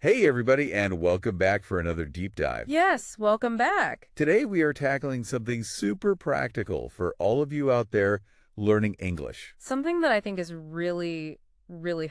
Hey everybody, and welcome back for another deep dive. Yes, welcome back. Today we are tackling something super practical for all of you out there learning English. Something that I think is really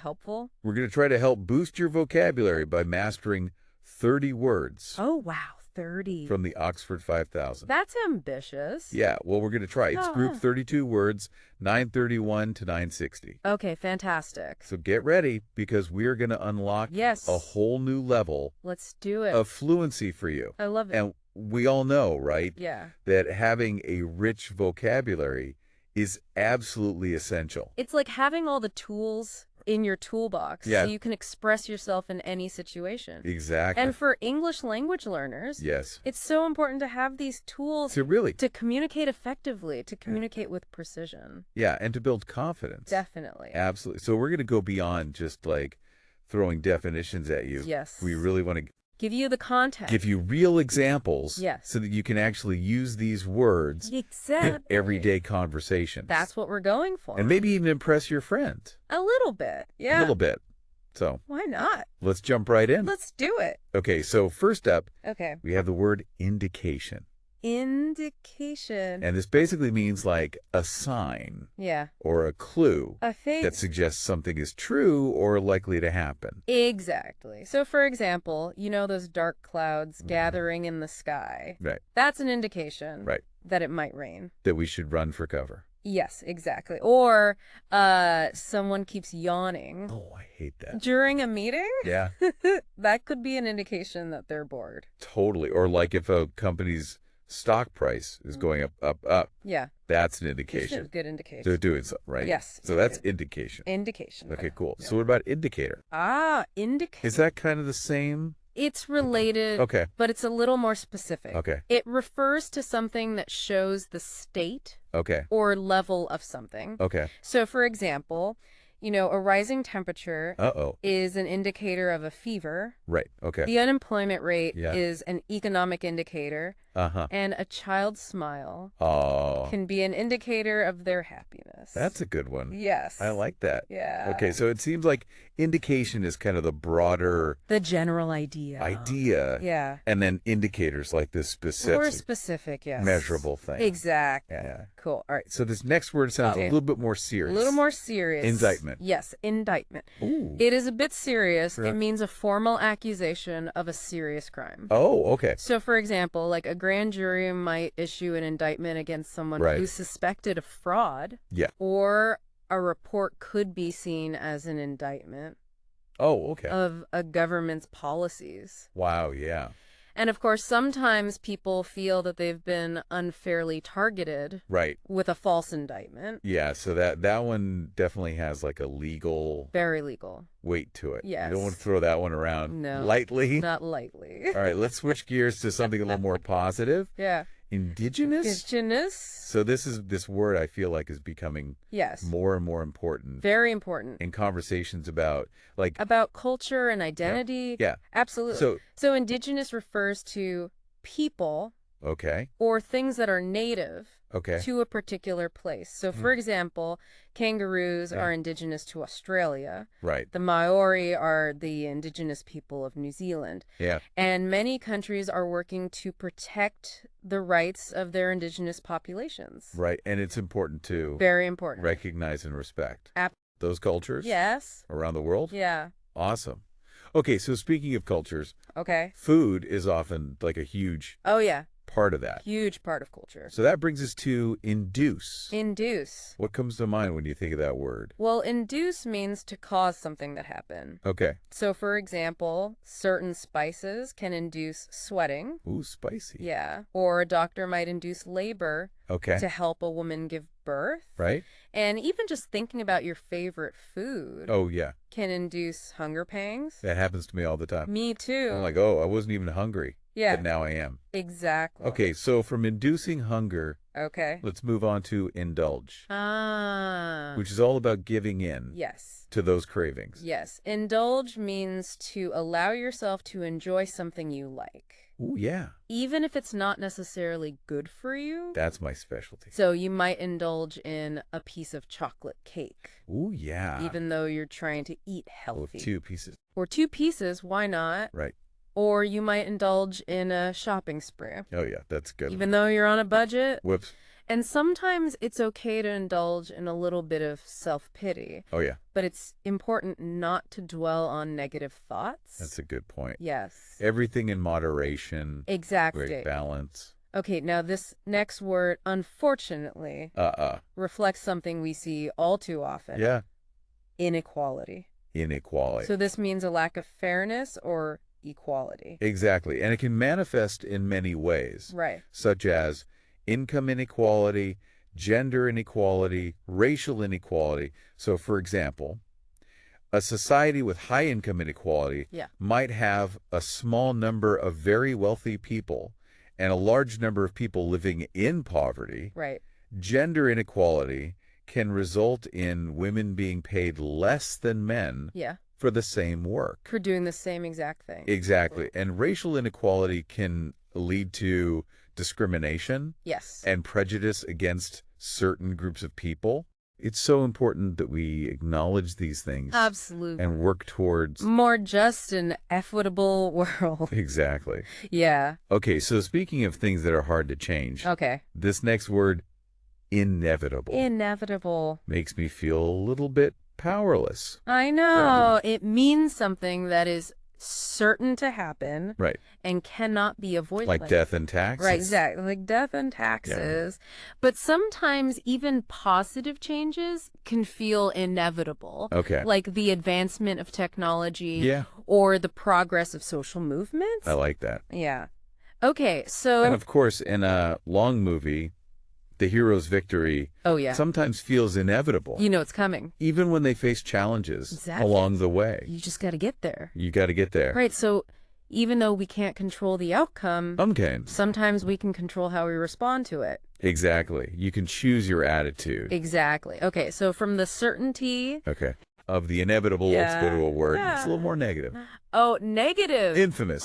helpful. We're going to try to help boost your vocabulary by mastering 30 words. Oh, wow, 30. From the Oxford 5000. That's ambitious. Yeah, well, we're going to try. It's group 32 words, 931 to 960. Okay, fantastic. So get ready, because we're going to unlock a whole new level Let's do it. of fluency for you. I love it. And we all know, right? Yeah. That having a rich vocabulary is absolutely essential. It's like having all the tools in your toolbox so you can express yourself in any situation. Exactly. And for English language learners, it's so important to have these tools to communicate effectively, to communicate with precision. Yeah, and to build confidence. Definitely. Absolutely. So we're going to go beyond just like throwing definitions at you. Yes. We really want to give you the context. Give you real examples so that you can actually use these words in everyday conversation. That's what we're going for. And maybe even impress your friend. A little bit. Yeah. A little bit. So why not? Let's jump right in. Let's do it. Okay, so first up, we have the word indication. Indication. And this basically means like a sign. Yeah. Or a clue. A thing that suggests something is true or likely to happen. Exactly. So for example, you know those dark clouds gathering in the sky? Right. That's an indication that it might rain. That we should run for cover. Yes, exactly. Or someone keeps yawning. Oh, I hate that. During a meeting? Yeah. That could be an indication that they're bored. Totally. Or like if a company's stock price is going up. Yeah. That's an indication. It's a good indication. They're doing something, right? Yes. So that's indication. Indication. Okay, cool. Yeah. So what about indicator? Indicator. Is that kind of the same? It's related, but it's a little more specific. Okay. It refers to something that shows the state or level of something. Okay. So for example, you know, a rising temperature is an indicator of a fever. Right. Okay. The unemployment rate is an economic indicator. And a child's smile can be an indicator of their happiness. That's a good one. Yes. I like that. Yeah. Okay, so it seems like indication is kind of the broader... the general idea. Yeah. And then indicators like this specific... More specific, yes. Measurable thing. Exactly. Yeah. Cool. All right. So this next word sounds a little bit more serious. A little more serious. Indictment. Yes, indictment. Ooh. It is a bit serious. It means a formal accusation of a serious crime. Oh, okay. So for example, like a grand jury might issue an indictment against someone who's suspected of fraud. Yeah. Or a report could be seen as an indictment. Oh, okay. Of a government's policies. Wow, yeah. And of course, sometimes people feel that they've been unfairly targeted with a false indictment. Yeah, so that one definitely has like a legal... very legal. ...weight to it. Yes. You don't want to throw that one around lightly. Not lightly. All right, let's switch gears to something a little more positive. Yeah. Indigenous? Indigenous. So this word I feel like is becoming more and more important. Very important. In conversations about culture and identity. Yeah. Absolutely. So indigenous refers to people or things that are native to a particular place. So for example, kangaroos are indigenous to Australia. Right. The Maori are the indigenous people of New Zealand. Yeah. And many countries are working to protect the rights of their indigenous populations. Right. And it's important to very important. Recognize and respect those cultures. Yes. Around the world. Yeah. Awesome. Okay, so speaking of cultures, food is often like a huge part of that. Huge part of culture. So that brings us to induce. Induce. What comes to mind when you think of that word? Well, induce means to cause something to happen. Okay. So for example, certain spices can induce sweating. Ooh, spicy. Yeah. Or a doctor might induce labor to help a woman give birth. Right. And even just thinking about your favorite food. Oh, yeah. Can induce hunger pangs. That happens to me all the time. Me too. I'm like, oh, I wasn't even hungry. but now I am. Exactly. Okay, so from inducing hunger, okay, let's move on to indulge. Which is all about giving in. Yes. To those cravings. Yes. Indulge means to allow yourself to enjoy something you like. Ooh, yeah. Even if it's not necessarily good for you. That's my specialty. So you might indulge in a piece of chocolate cake. Ooh, yeah. Even though you're trying to eat healthy. Or 2 pieces. Or 2 pieces, why not? Right. Or you might indulge in a shopping spree. Oh, yeah, that's good. Even though you're on a budget. Whoops. And sometimes it's okay to indulge in a little bit of self-pity. Oh, yeah. But it's important not to dwell on negative thoughts. That's a good point. Yes. Everything in moderation. Exactly. Great balance. Okay, now this next word, unfortunately, reflects something we see all too often. Yeah. Inequality. Inequality. So this means a lack of fairness or equality. Exactly. And it can manifest in many ways. Right. Such as income inequality, gender inequality, racial inequality. So, for example, a society with high income inequality might have a small number of very wealthy people and a large number of people living in poverty. Right. Gender inequality can result in women being paid less than men for the same work. For doing the same exact thing. Exactly. And racial inequality can lead to discrimination and prejudice against certain groups of people. It's so important that we acknowledge these things. Absolutely. And work towards more just and equitable world. Exactly. Yeah. Okay, so speaking of things that are hard to change. Okay. This next word, inevitable. Inevitable. Makes me feel a little bit powerless. I know. It means something that is certain to happen. Right. And cannot be avoided. Like death and taxes. Right, exactly. Like death and taxes. Yeah. But sometimes even positive changes can feel inevitable. Okay. Like the advancement of technology or the progress of social movements. I like that. Yeah. Okay, so... And of course, in a long movie, the hero's victory sometimes feels inevitable. You know it's coming. Even when they face challenges along the way. You just got to get there. You got to get there. Right, so even though we can't control the outcome, sometimes we can control how we respond to it. Exactly. You can choose your attitude. Exactly. Okay, so from the certainty... of the inevitable, let's go to a word. It's a little more negative. Oh, negative. Infamous.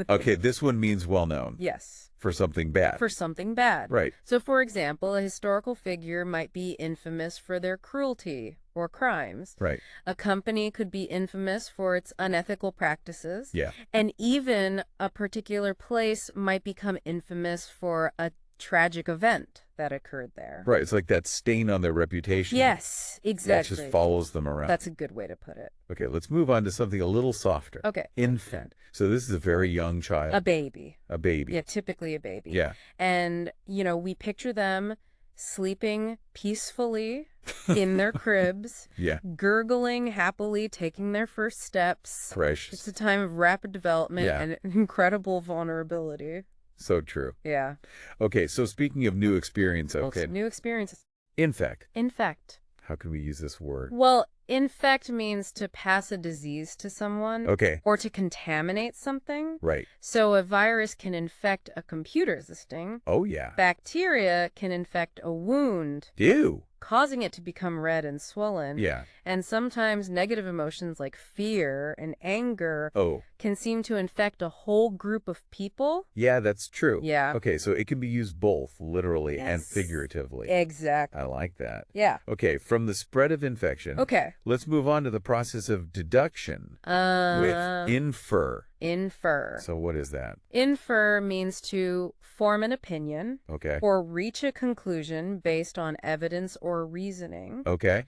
Okay, this one means well-known. Yes. For something bad. For something bad. Right. So, for example, a historical figure might be infamous for their cruelty or crimes. Right. A company could be infamous for its unethical practices. Yeah. And even a particular place might become infamous for a tragic event that occurred there. Right. It's like that stain on their reputation. Yes, exactly. That just follows them around. That's a good way to put it. Okay, let's move on to something a little softer. Okay. Infant. So this is a very young child. A baby. A baby. Yeah, typically a baby. Yeah. And, you know, we picture them sleeping peacefully in their cribs. Gurgling happily, taking their first steps. Precious. It's a time of rapid development and incredible vulnerability. So true. Yeah. Okay, so speaking of new experience, new experiences. Infect. Infect. How can we use this word? Well, infect means to pass a disease to someone. Okay. Or to contaminate something. Right. So a virus can infect a computer system. Oh, yeah. Bacteria can infect a wound. Ew. Causing it to become red and swollen. Yeah. And sometimes negative emotions like fear and anger can seem to infect a whole group of people. Yeah, that's true. Yeah. Okay, so it can be used both literally and figuratively. Exactly. I like that. Yeah. Okay, from the spread of infection. Okay. Let's move on to the process of deduction with infer. Infer. So what is that? Infer means to form an opinion. Okay. Or reach a conclusion based on evidence or reasoning. Okay.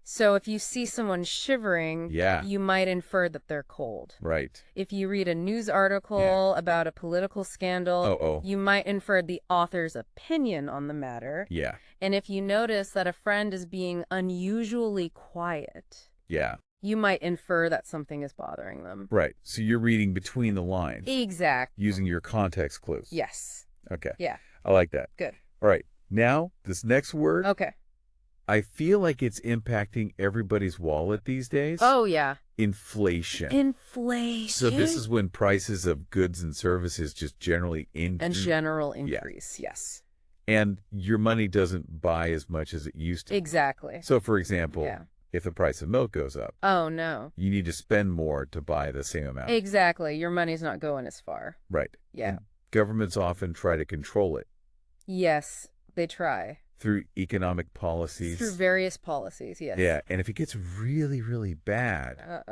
So if you see someone shivering, you might infer that they're cold. Right. If you read a news article about a political scandal, you might infer the author's opinion on the matter. Yeah. And if you notice that a friend is being unusually quiet, you might infer that something is bothering them. Right. So you're reading between the lines. Exactly. Using your context clues. Yes. Okay. Yeah. I like that. Good. All right. Now, this next word. Okay. I feel like it's impacting everybody's wallet these days. Oh, yeah. Inflation. Inflation. So this is when prices of goods and services just generally and general increase, yes. And your money doesn't buy as much as it used to. Exactly. So, for example, if the price of milk goes up, oh, no. you need to spend more to buy the same amount. Exactly. Your money's not going as far. Right. Yeah. And governments often try to control it. Yes, they try. Through economic policies. Through various policies, yes. Yeah, and if it gets really, really bad,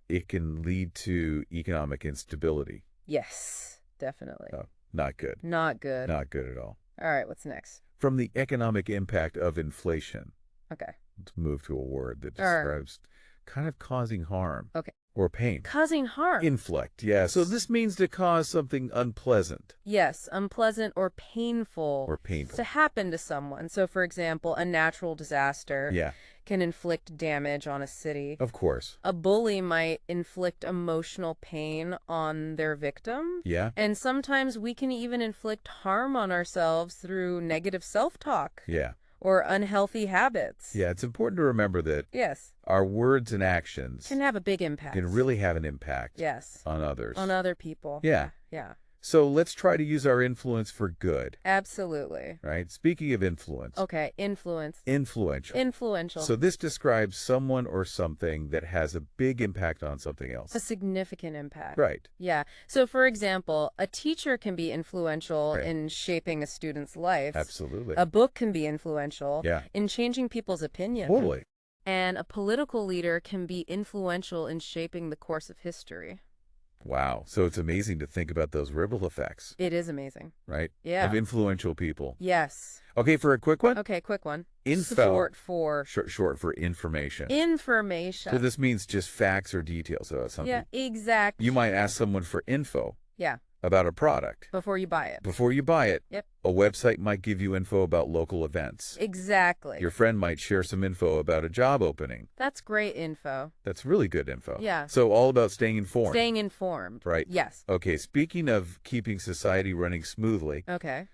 it can lead to economic instability. Yes, definitely. Oh, not good. Not good. Not good at all. All right, what's next? From the economic impact of inflation. Okay. Let's move to a word that describes kind of causing harm. Okay. Or pain. Causing harm. Inflict, yeah. So this means to cause something unpleasant. Yes, unpleasant or painful. Or painful. To happen to someone. So, for example, a natural disaster can inflict damage on a city. Of course. A bully might inflict emotional pain on their victim. Yeah. And sometimes we can even inflict harm on ourselves through negative self-talk. Yeah. Or unhealthy habits. Yeah, it's important to remember that our words and actions can have a big impact. Can really have an impact on others. On other people. Yeah. Yeah. So let's try to use our influence for good. Absolutely. Right? Speaking of influence. Okay, influence. Influential. Influential. So this describes someone or something that has a big impact on something else. A significant impact. Right. Yeah. So, for example, a teacher can be influential in shaping a student's life. Absolutely. A book can be influential in changing people's opinion. Totally. And a political leader can be influential in shaping the course of history. Wow. So it's amazing to think about those ripple effects. It is amazing. Right? Yeah. Of influential people. Yes. Okay, for a quick one? Okay, quick one. Info. Short for information. Information. So this means just facts or details about something. Yeah, exactly. You might ask someone for info. Yeah. About a product. Before you buy it. Before you buy it. Yep. A website might give you info about local events. Exactly. Your friend might share some info about a job opening. That's great info. That's really good info. Yeah. So all about staying informed. Staying informed. Right. Yes. Okay, speaking of keeping society running smoothly. Okay.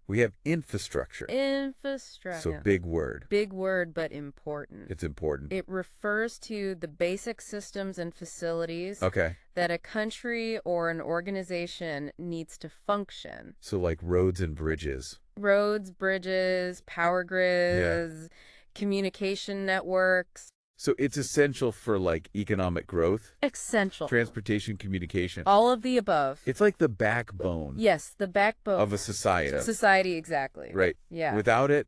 We have infrastructure. Infrastructure. So big word. Big word, but important. It's important. It refers to the basic systems and facilities that a country or an organization needs to function. So like roads and bridges. Roads, bridges, power grids, communication networks. So it's essential for, like, economic growth? Essential. Transportation, communication. All of the above. It's like the backbone. Yes, the backbone. Of a society. Society, exactly. Right. Yeah. Without it,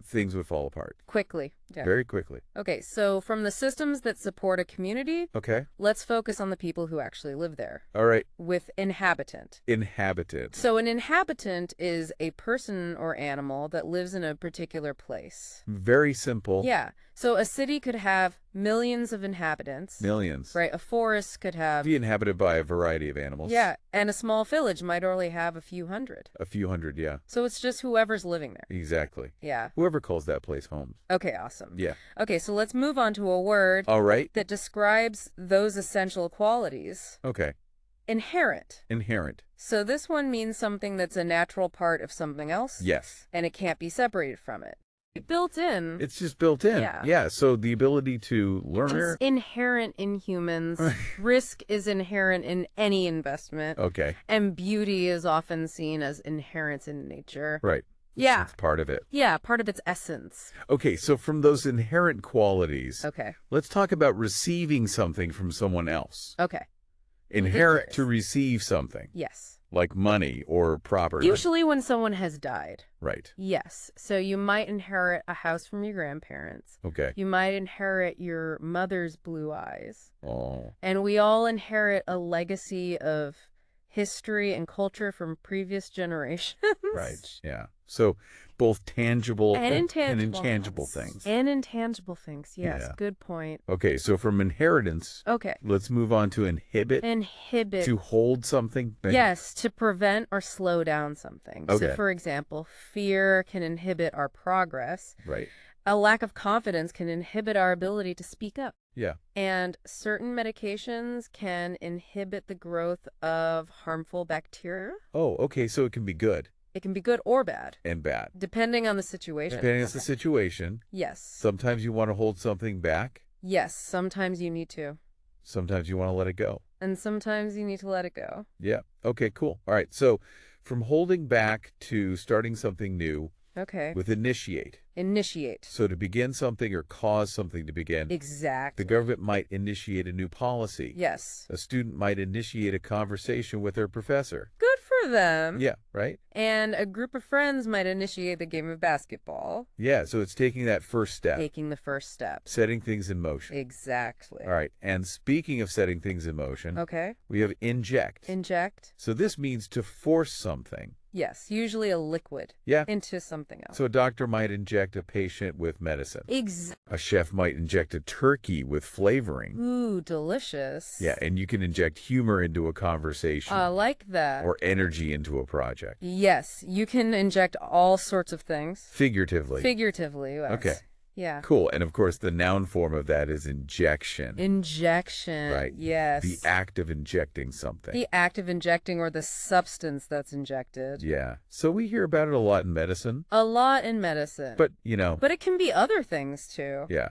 things would fall apart. Quickly. Yeah. Very quickly. Okay, so from the systems that support a community, let's focus on the people who actually live there. All right. With inhabitant. Inhabitant. So an inhabitant is a person or animal that lives in a particular place. Very simple. Yeah. So a city could have millions of inhabitants. Millions. Right. A forest could have... Be inhabited by a variety of animals. Yeah. And a small village might only have a few hundred. A few hundred, yeah. So it's just whoever's living there. Exactly. Yeah. Whoever calls that place home. Okay, awesome. Yeah. Okay, so let's move on to a word that describes those essential qualities. Okay. Inherent. Inherent. So this one means something that's a natural part of something else. Yes. And it can't be separated from it. Built in. It's just built in. Yeah. So the ability to learn. It's inherent in humans. Risk is inherent in any investment. Okay. And beauty is often seen as inherent in nature. Right. Yeah. It's part of it. Yeah, part of its essence. Okay, so from those inherent qualities, let's talk about receiving something from someone else. Okay. Inherent to receive something. Yes. Like money or property. Usually when someone has died. Right. Yes. So you might inherit a house from your grandparents. Okay. You might inherit your mother's blue eyes. Oh. And we all inherit a legacy of history and culture from previous generations. Right. Yeah. So both tangible and intangible things. And intangible things. Yes. Yeah. Good point. Okay. So from inheritance. Okay. Let's move on to inhibit. Inhibit. To hold something. Yes. To prevent or slow down something. Okay. So for example, fear can inhibit our progress. Right. A lack of confidence can inhibit our ability to speak up. Yeah. And certain medications can inhibit the growth of harmful bacteria. Oh, okay. So it can be good. It can be good or bad. And bad. Depending on the situation. Depending on the situation. Yes. Sometimes you want to hold something back. Yes. Sometimes you need to. Sometimes you want to let it go. And sometimes you need to let it go. Yeah. Okay, cool. All right. So from holding back to starting something new. Okay. With initiate. Initiate. So to begin something or cause something to begin. Exactly. The government might initiate a new policy. Yes. A student might initiate a conversation with their professor. Good for them. Yeah, right? And a group of friends might initiate the game of basketball. Yeah, so it's taking that first step. Taking the first step. Setting things in motion. Exactly. All right. And speaking of setting things in motion. Okay. We have inject. Inject. So this means to force something. Yes, usually a liquid. Yeah. Into something else. So a doctor might inject a patient with medicine. A chef might inject a turkey with flavoring. Ooh, delicious. Yeah, and you can inject humor into a conversation. I like that. Or energy into a project. Yes, you can inject all sorts of things. Figuratively. Figuratively, yes. Okay. Yeah. Cool. And of course, the noun form of that is injection. Injection. Right. Yes. The act of injecting something. The act of injecting or the substance that's injected. Yeah. So we hear about it a lot in medicine. A lot in medicine. But, you know. But it can be other things, too. Yeah.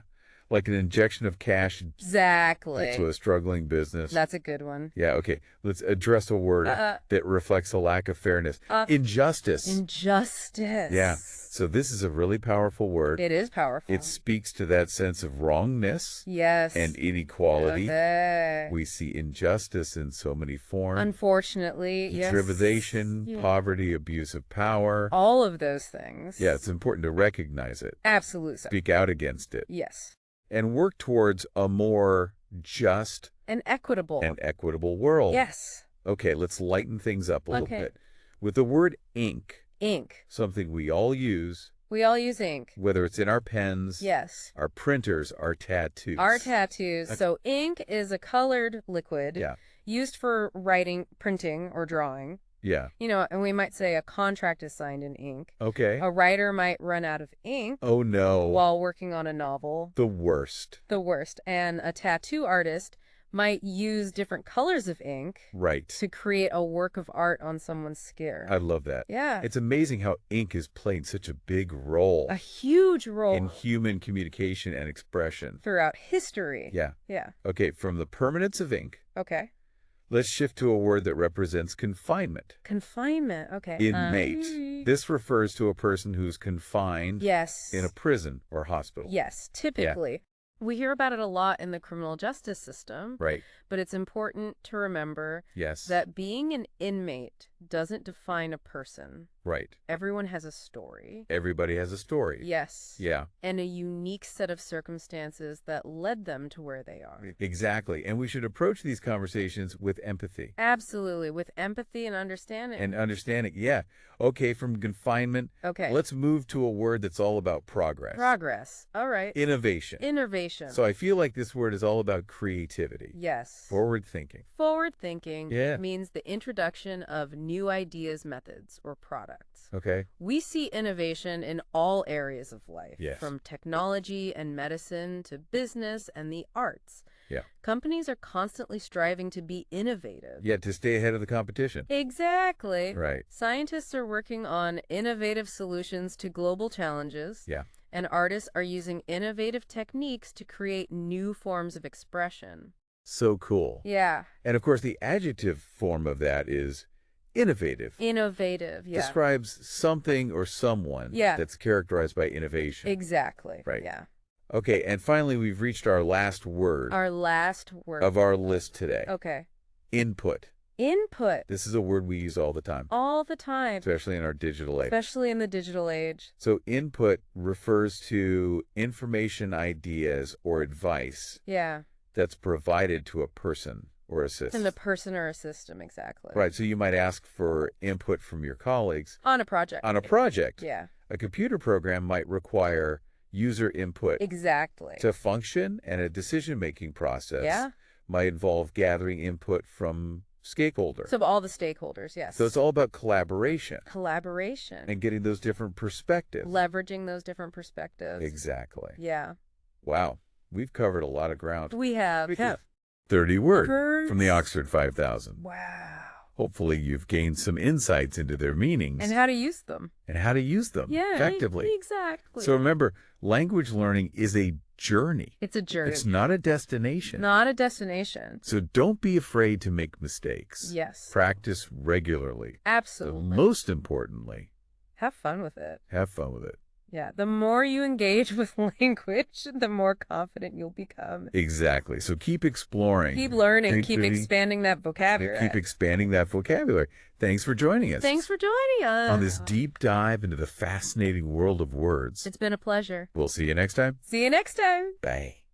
Like an injection of cash. Exactly. To a struggling business. That's a good one. Yeah, okay. Let's address a word that reflects a lack of fairness. Injustice. Injustice. Yeah. So this is a really powerful word. It is powerful. It speaks to that sense of wrongness. Yes. And inequality. Okay. We see injustice in so many forms. Unfortunately, yes. Deprivation, poverty, abuse of power. All of those things. Yeah, it's important to recognize it. Absolutely. Speak out against it. Yes. And work towards a more just and equitable world. Yes. Okay, let's lighten things up a little bit. With the word ink. Ink. Something we all use. We all use ink. Whether it's in our pens. Yes. Our printers, our tattoos. Our tattoos. So ink is a colored liquid used for writing, printing, or drawing. Yeah. You know, and we might say a contract is signed in ink. Okay. A writer might run out of ink. Oh, no. While working on a novel. The worst. The worst. And a tattoo artist might use different colors of ink. Right. To create a work of art on someone's skin. I love that. Yeah. It's amazing how ink has played such a big role. A huge role. In human communication and expression. Throughout history. Yeah. Yeah. Okay, from the permanence of ink. Okay. Let's shift to a word that represents confinement. Confinement, okay. Inmate. This refers to a person who's confined in a prison or hospital. Yes, typically. Yeah. We hear about it a lot in the criminal justice system. Right. But it's important to remember that being an inmate doesn't define a person. Right. Everyone has a story. Everybody has a story. Yes. Yeah. And a unique set of circumstances that led them to where they are. Exactly. And we should approach these conversations with empathy. Absolutely. With empathy and understanding. And understanding. Yeah. Okay, from confinement. Okay. Let's move to a word that's all about progress. Progress. All right. Innovation. Innovation. So I feel like this word is all about creativity. Yes. Forward thinking. Forward thinking means the introduction of new ideas, methods, or products. Okay. We see innovation in all areas of life, from technology and medicine to business and the arts. Yeah. Companies are constantly striving to be innovative. Yeah, to stay ahead of the competition. Exactly. Right. Scientists are working on innovative solutions to global challenges. Yeah. And artists are using innovative techniques to create new forms of expression. So cool. Yeah. And of course, the adjective form of that is innovative. Innovative, yeah. Describes something or someone that's characterized by innovation. Exactly. Right. Yeah. Okay, and finally, we've reached our last word. Our last word. Of our list today. Okay. Input. Input. This is a word we use all the time. All the time. Especially in our digital age. Especially in the digital age. So input refers to information, ideas, or advice. Yeah. That's provided to a person or a system. And a person or a system, exactly. Right, so you might ask for input from your colleagues. On a project. On a project. Yeah. A computer program might require user input. Exactly. To function, and a decision-making process might involve gathering input from stakeholders. So all the stakeholders, yes. So it's all about collaboration. Collaboration. And getting those different perspectives. Leveraging those different perspectives. Exactly. Yeah. Wow. We've covered a lot of ground. We have. 30 words from the Oxford 5000. Wow. Hopefully you've gained some insights into their meanings. And how to use them. And how to use them effectively. Exactly. So remember, language learning is a journey. It's a journey. It's not a destination. Not a destination. So don't be afraid to make mistakes. Yes. Practice regularly. Absolutely. So most importantly, have fun with it. Have fun with it. Yeah, the more you engage with language, the more confident you'll become. Exactly. So keep exploring. Keep learning. Keep expanding that vocabulary. Keep expanding that vocabulary. Thanks for joining us. Thanks for joining us. On this deep dive into the fascinating world of words. It's been a pleasure. We'll see you next time. See you next time. Bye.